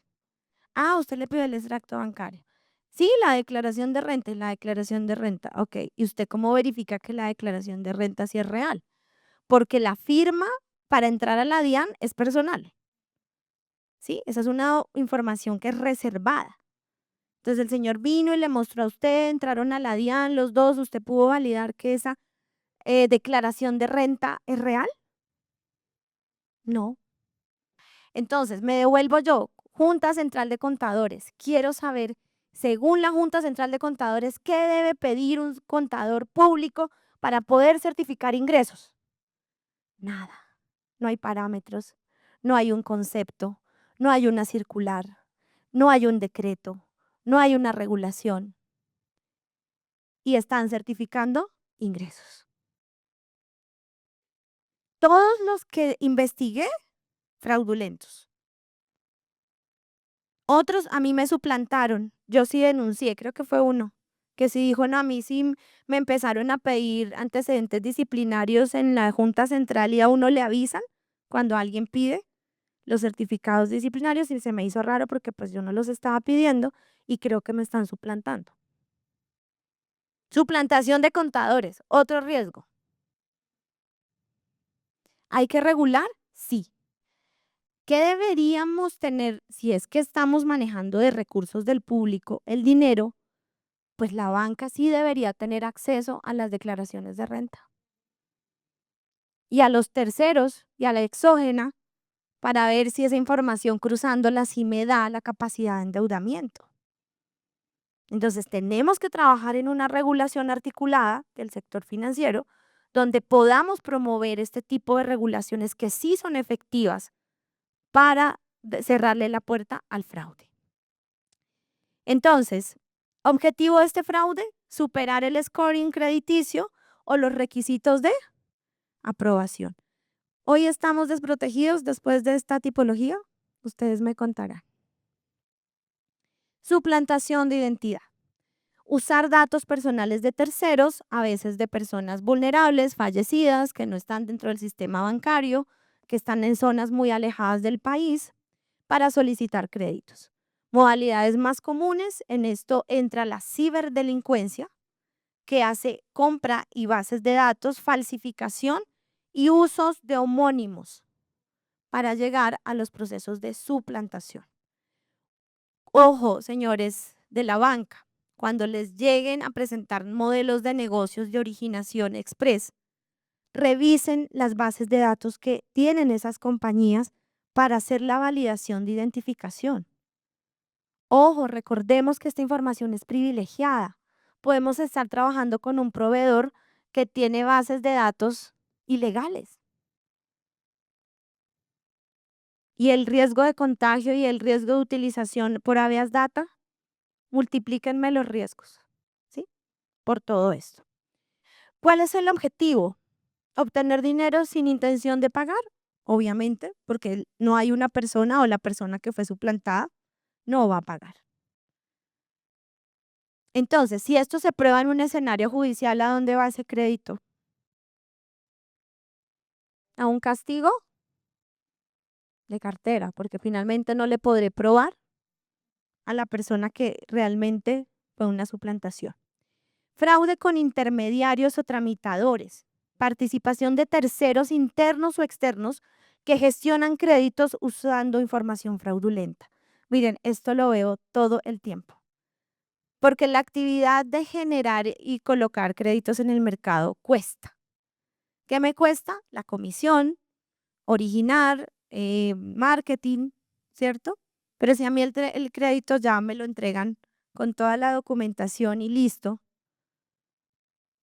Ah, usted le pidió el extracto bancario. Sí, la declaración de renta y la declaración de renta. Ok, ¿y usted cómo verifica que la declaración de renta sí es real? Porque la firma para entrar a la DIAN es personal. ¿Sí? Esa es una información que es reservada. Entonces el señor vino y le mostró a usted, entraron a la DIAN los dos, ¿usted pudo validar que esa declaración de renta es real? No. Entonces me devuelvo yo, Junta Central de Contadores. Quiero saber, según la Junta Central de Contadores, ¿qué debe pedir un contador público para poder certificar ingresos? Nada. No hay parámetros, no hay un concepto, no hay una circular, no hay un decreto, no hay una regulación y están certificando ingresos. Todos los que investigué, fraudulentos. Otros a mí me suplantaron. Yo sí denuncié, creo que fue uno, que sí dijo, no, a mí sí me empezaron a pedir antecedentes disciplinarios en la Junta Central y a uno le avisan cuando alguien pide los certificados disciplinarios y se me hizo raro porque pues yo no los estaba pidiendo y creo que me están suplantando. Suplantación de contadores, otro riesgo. ¿Hay que regular? Sí. ¿Qué deberíamos tener si es que estamos manejando de recursos del público el dinero? Pues la banca sí debería tener acceso a las declaraciones de renta y a los terceros y a la exógena para ver si esa información cruzándola sí me da la capacidad de endeudamiento. Entonces, tenemos que trabajar en una regulación articulada del sector financiero donde podamos promover este tipo de regulaciones que sí son efectivas para cerrarle la puerta al fraude. Entonces, objetivo de este fraude, superar el scoring crediticio o los requisitos de aprobación. ¿Hoy estamos desprotegidos después de esta tipología? Ustedes me contarán. Suplantación de identidad. Usar datos personales de terceros, a veces de personas vulnerables, fallecidas, que no están dentro del sistema bancario, que están en zonas muy alejadas del país, para solicitar créditos. Modalidades más comunes, en esto entra la ciberdelincuencia, que hace compra y bases de datos, falsificación y usos de homónimos para llegar a los procesos de suplantación. Ojo, señores de la banca, cuando les lleguen a presentar modelos de negocios de originación express, revisen las bases de datos que tienen esas compañías para hacer la validación de identificación. Ojo, recordemos que esta información es privilegiada. Podemos estar trabajando con un proveedor que tiene bases de datos ilegales. Y el riesgo de contagio y el riesgo de utilización por habeas data, multiplíquenme los riesgos, ¿sí? Por todo esto. ¿Cuál es el objetivo? Obtener dinero sin intención de pagar, obviamente, porque no hay una persona o la persona que fue suplantada no va a pagar. Entonces, si esto se prueba en un escenario judicial, ¿a dónde va ese crédito? ¿A un castigo? De cartera, porque finalmente no le podré probar a la persona que realmente fue una suplantación. Fraude con intermediarios o tramitadores. Participación de terceros internos o externos que gestionan créditos usando información fraudulenta. Miren, esto lo veo todo el tiempo. Porque la actividad de generar y colocar créditos en el mercado cuesta. ¿Qué me cuesta? La comisión, originar, marketing, ¿cierto? Pero si a mí el crédito ya me lo entregan con toda la documentación y listo,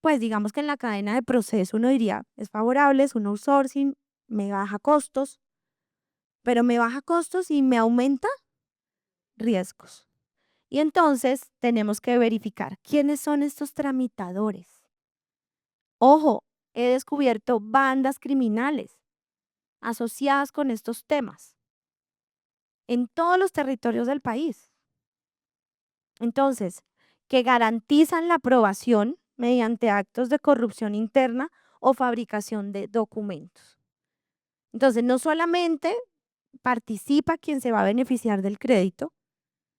pues digamos que en la cadena de proceso uno diría, es favorable, es un outsourcing, me baja costos, pero me baja costos y me aumenta riesgos. Y entonces tenemos que verificar quiénes son estos tramitadores. Ojo, he descubierto bandas criminales asociadas con estos temas en todos los territorios del país. Entonces, que garantizan la aprobación mediante actos de corrupción interna o fabricación de documentos. Entonces, no solamente participa quien se va a beneficiar del crédito,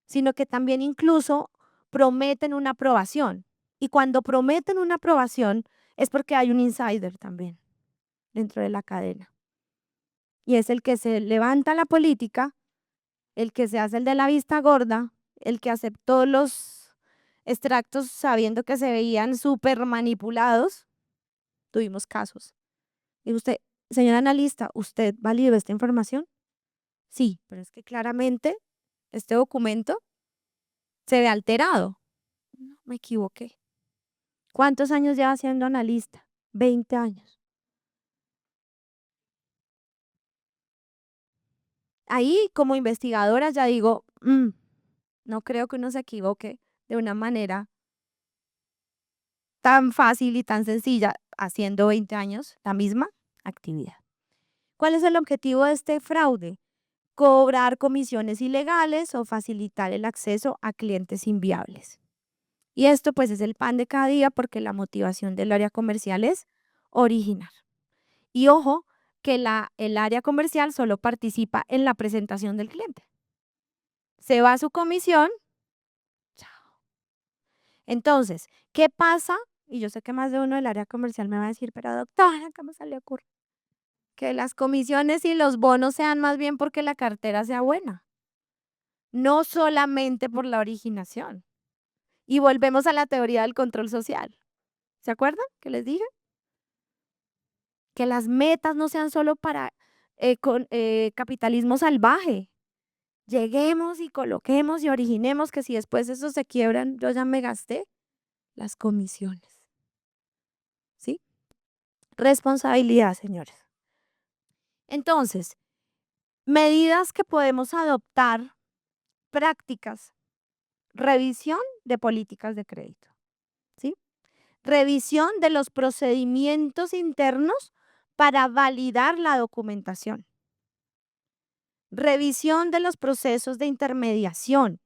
sino que también incluso prometen una aprobación. Y cuando prometen una aprobación es porque hay un insider también dentro de la cadena. Y es el que se levanta la política, el que se hace el de la vista gorda, el que aceptó los extractos sabiendo que se veían súper manipulados, tuvimos casos. Y usted, señor analista, ¿usted validó esta información? Sí, pero es que claramente este documento se ve alterado. No, me equivoqué. ¿Cuántos años lleva siendo analista? 20 años. Ahí, como investigadora, ya digo, no creo que uno se equivoque de una manera tan fácil y tan sencilla haciendo 20 años la misma actividad. ¿Cuál es el objetivo de este fraude? Cobrar comisiones ilegales o facilitar el acceso a clientes inviables. Y esto pues es el pan de cada día porque la motivación del área comercial es original. Y ojo, que el área comercial solo participa en la presentación del cliente. Se va a su comisión. Chao. Entonces, ¿qué pasa? Y yo sé que más de uno del área comercial me va a decir, pero doctora, ¿cómo se le ocurre? Que las comisiones y los bonos sean más bien porque la cartera sea buena, no solamente por la originación. Y volvemos a la teoría del control social. ¿Se acuerdan que les dije? Que las metas no sean solo para capitalismo salvaje. Lleguemos y coloquemos y originemos que si después esos se quiebran, yo ya me gasté las comisiones. ¿Sí? Responsabilidad, señores. Entonces, medidas que podemos adoptar, prácticas, revisión de políticas de crédito, ¿sí? Revisión de los procedimientos internos para validar la documentación. Revisión de los procesos de intermediación.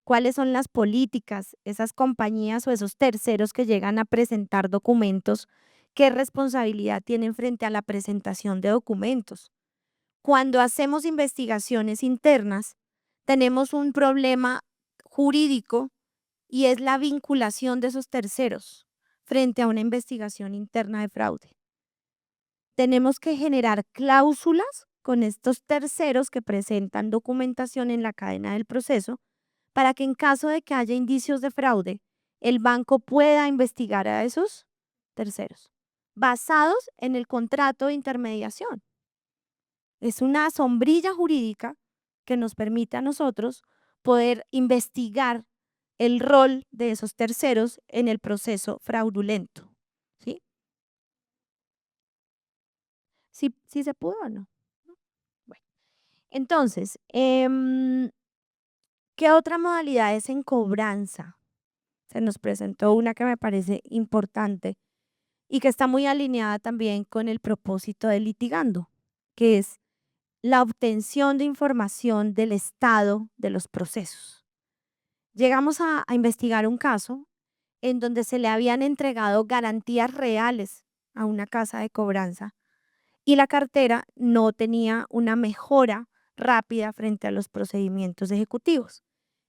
¿Cuáles son las políticas, esas compañías o esos terceros que llegan a presentar documentos? ¿Qué responsabilidad tienen frente a la presentación de documentos? Cuando hacemos investigaciones internas, tenemos un problema jurídico y es la vinculación de esos terceros frente a una investigación interna de fraude. Tenemos que generar cláusulas con estos terceros que presentan documentación en la cadena del proceso para que en caso de que haya indicios de fraude, el banco pueda investigar a esos terceros, basados en el contrato de intermediación. Es una sombrilla jurídica que nos permite a nosotros poder investigar el rol de esos terceros en el proceso fraudulento. ¿Sí? ¿Sí se pudo o no? ¿No? Bueno, entonces, ¿qué otra modalidad es en cobranza? Se nos presentó una que me parece importante y que está muy alineada también con el propósito de litigando, que es la obtención de información del estado de los procesos. Llegamos a investigar un caso en donde se le habían entregado garantías reales a una casa de cobranza y la cartera no tenía una mejora rápida frente a los procedimientos ejecutivos.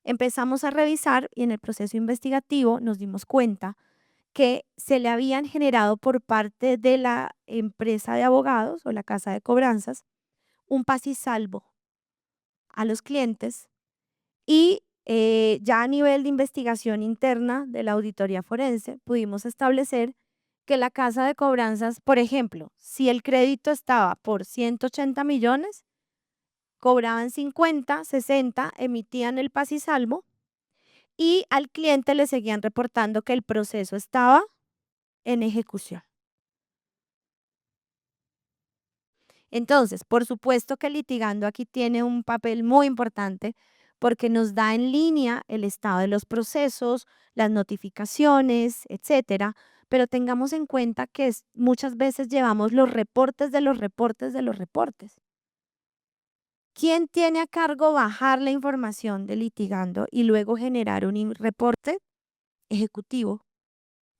Empezamos a revisar y en el proceso investigativo nos dimos cuenta que se le habían generado por parte de la empresa de abogados o la casa de cobranzas un salvo a los clientes y ya a nivel de investigación interna de la auditoría forense pudimos establecer que la casa de cobranzas, por ejemplo, si el crédito estaba por 180 millones, cobraban 50, 60, emitían el salvo y al cliente le seguían reportando que el proceso estaba en ejecución. Entonces, por supuesto que litigando aquí tiene un papel muy importante porque nos da en línea el estado de los procesos, las notificaciones, etcétera, pero tengamos en cuenta que muchas veces llevamos los reportes de los reportes de los reportes. ¿Quién tiene a cargo bajar la información de litigando y luego generar un reporte ejecutivo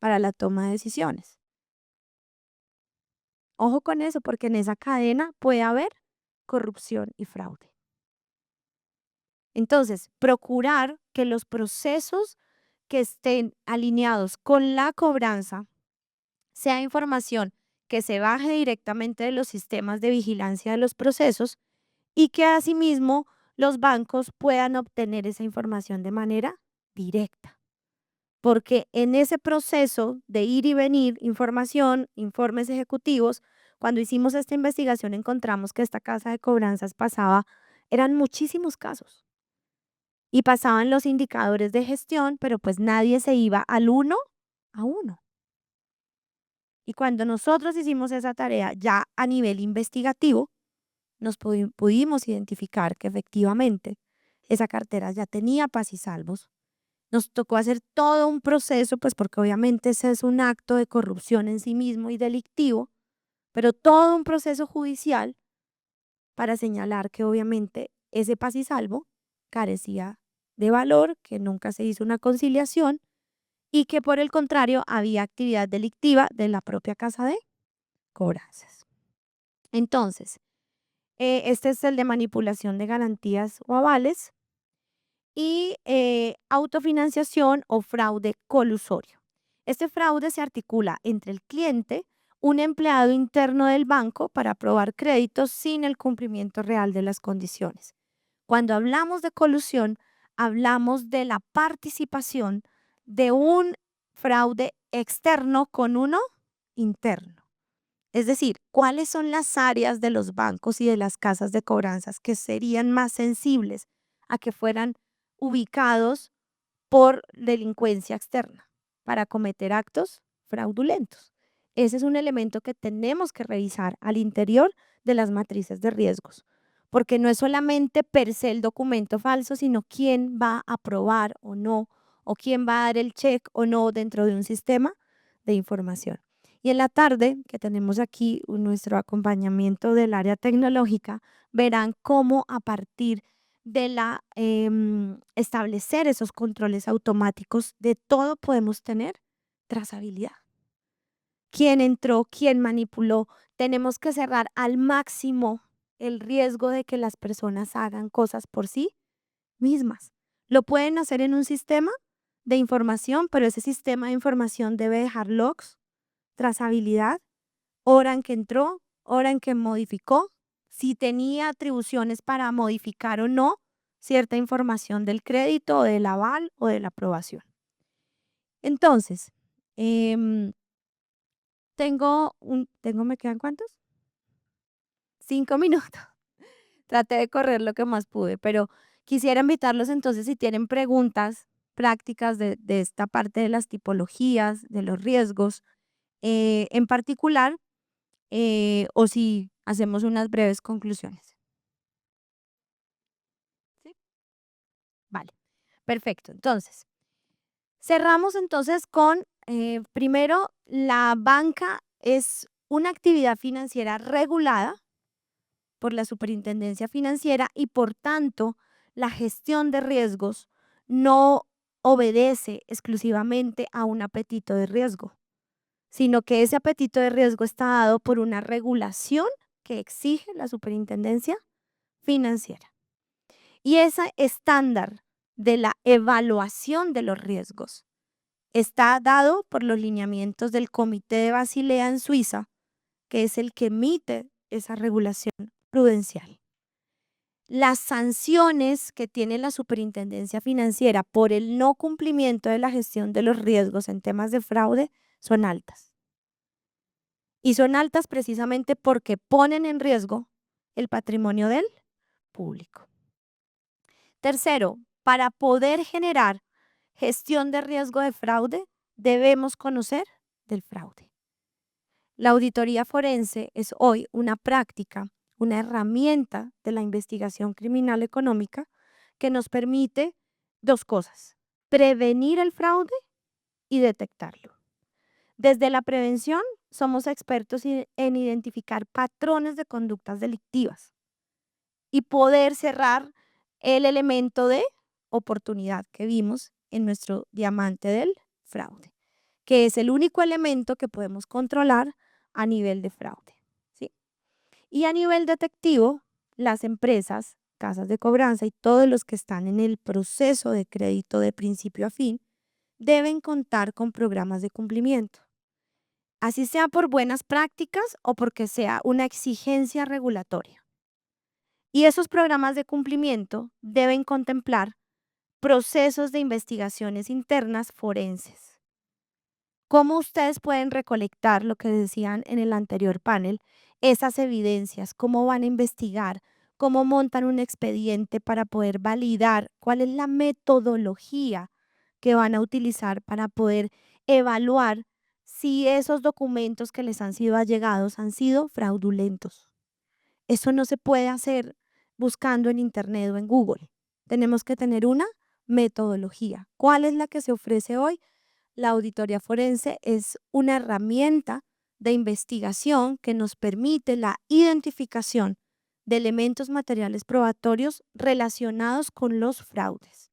para la toma de decisiones? Ojo con eso, porque en esa cadena puede haber corrupción y fraude. Entonces, procurar que los procesos que estén alineados con la cobranza sea información que se baje directamente de los sistemas de vigilancia de los procesos y que asimismo los bancos puedan obtener esa información de manera directa. Porque en ese proceso de ir y venir, información, informes ejecutivos, cuando hicimos esta investigación encontramos que esta casa de cobranzas pasaba, eran muchísimos casos y pasaban los indicadores de gestión, pero pues nadie se iba al uno a uno. Y cuando nosotros hicimos esa tarea ya a nivel investigativo, nos pudimos identificar que efectivamente esa cartera ya tenía paz y salvos. Nos tocó hacer todo un proceso, pues porque obviamente ese es un acto de corrupción en sí mismo y delictivo, pero todo un proceso judicial para señalar que obviamente ese paz y salvo carecía de valor, que nunca se hizo una conciliación y que por el contrario había actividad delictiva de la propia casa de cobranzas. Entonces, este es el de manipulación de garantías o avales y autofinanciación o fraude colusorio. Este fraude se articula entre el cliente, un empleado interno del banco para aprobar créditos sin el cumplimiento real de las condiciones. Cuando hablamos de colusión, hablamos de la participación de un fraude externo con uno interno. Es decir, ¿cuáles son las áreas de los bancos y de las casas de cobranzas que serían más sensibles a que fueran ubicados por delincuencia externa para cometer actos fraudulentos? Ese es un elemento que tenemos que revisar al interior de las matrices de riesgos, porque no es solamente per se el documento falso, sino quién va a aprobar o no, o quién va a dar el check o no dentro de un sistema de información. Y en la tarde, que tenemos aquí nuestro acompañamiento del área tecnológica, verán cómo a partir de establecer esos controles automáticos de todo podemos tener trazabilidad. ¿Quién entró? ¿Quién manipuló? Tenemos que cerrar al máximo el riesgo de que las personas hagan cosas por sí mismas. Lo pueden hacer en un sistema de información, pero ese sistema de información debe dejar logs, trazabilidad, hora en que entró, hora en que modificó, si tenía atribuciones para modificar o no cierta información del crédito o del aval o de la aprobación. Entonces, em, ¿me quedan cuántos? 5 minutos. Traté de correr lo que más pude, pero quisiera invitarlos entonces si tienen preguntas prácticas de esta parte de las tipologías, de los riesgos, en particular, o si hacemos unas breves conclusiones. ¿Sí? Vale, perfecto. Entonces, cerramos entonces con, primero, la banca es una actividad financiera regulada por la Superintendencia Financiera y por tanto la gestión de riesgos no obedece exclusivamente a un apetito de riesgo, sino que ese apetito de riesgo está dado por una regulación que exige la Superintendencia Financiera. Y ese estándar de la evaluación de los riesgos está dado por los lineamientos del Comité de Basilea en Suiza, que es el que emite esa regulación prudencial. Las sanciones que tiene la Superintendencia Financiera por el no cumplimiento de la gestión de los riesgos en temas de fraude son altas. Y son altas precisamente porque ponen en riesgo el patrimonio del público. Tercero, para poder generar gestión de riesgo de fraude, debemos conocer del fraude. La auditoría forense es hoy una práctica, una herramienta de la investigación criminal económica que nos permite dos cosas: prevenir el fraude y detectarlo. Desde la prevención, somos expertos en identificar patrones de conductas delictivas y poder cerrar el elemento de oportunidad que vimos en nuestro diamante del fraude, que es el único elemento que podemos controlar a nivel de fraude, ¿sí? Y a nivel detectivo, las empresas, casas de cobranza y todos los que están en el proceso de crédito de principio a fin deben contar con programas de cumplimiento, así sea por buenas prácticas o porque sea una exigencia regulatoria. Y esos programas de cumplimiento deben contemplar procesos de investigaciones internas forenses. ¿Cómo ustedes pueden recolectar lo que decían en el anterior panel, esas evidencias? ¿Cómo van a investigar? ¿Cómo montan un expediente para poder validar cuál es la metodología que van a utilizar para poder evaluar si esos documentos que les han sido allegados han sido fraudulentos? Eso no se puede hacer buscando en Internet o en Google. Tenemos que tener una metodología. ¿Cuál es la que se ofrece hoy? La auditoría forense es una herramienta de investigación que nos permite la identificación de elementos materiales probatorios relacionados con los fraudes.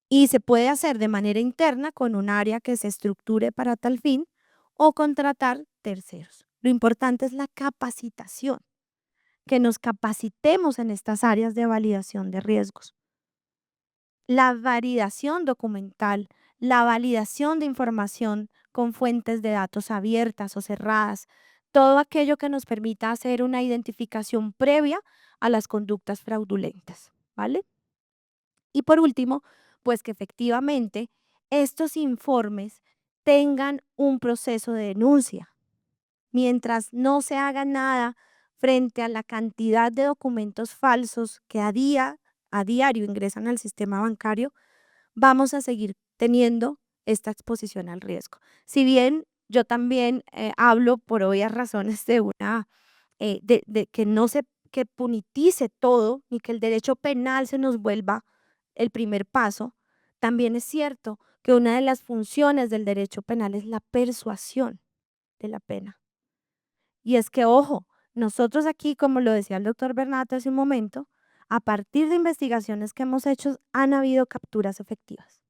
Y se puede hacer de manera interna con un área que se estructure para tal fin o contratar terceros. Lo importante es la capacitación, que nos capacitemos en estas áreas de validación de riesgos. La validación documental, la validación de información con fuentes de datos abiertas o cerradas, todo aquello que nos permita hacer una identificación previa a las conductas fraudulentas, ¿vale? Y por último, pues que efectivamente estos informes tengan un proceso de denuncia. Mientras no se haga nada frente a la cantidad de documentos falsos que a diario ingresan al sistema bancario, vamos a seguir teniendo esta exposición al riesgo. Si bien yo también hablo por obvias razones de una, de que no se que punitice todo ni que el derecho penal se nos vuelva el primer paso, también es cierto que una de las funciones del derecho penal es la persuasión de la pena. Y es que, ojo, nosotros aquí, como lo decía el doctor Bernat hace un momento, a partir de investigaciones que hemos hecho, han habido capturas efectivas.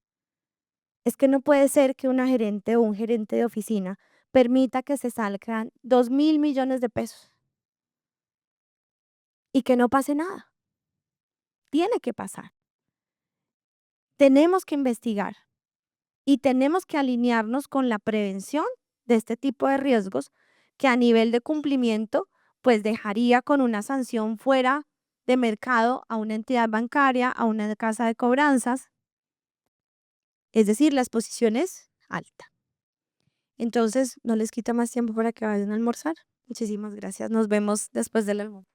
Es que no puede ser que una gerente o un gerente de oficina permita que se salgan 2.000 millones de pesos y que no pase nada. Tiene que pasar. Tenemos que investigar y tenemos que alinearnos con la prevención de este tipo de riesgos que a nivel de cumplimiento pues dejaría con una sanción fuera de mercado a una entidad bancaria, a una casa de cobranzas, es decir, la exposición es alta. Entonces, no les quita más tiempo para que vayan a almorzar. Muchísimas gracias. Nos vemos después del almuerzo.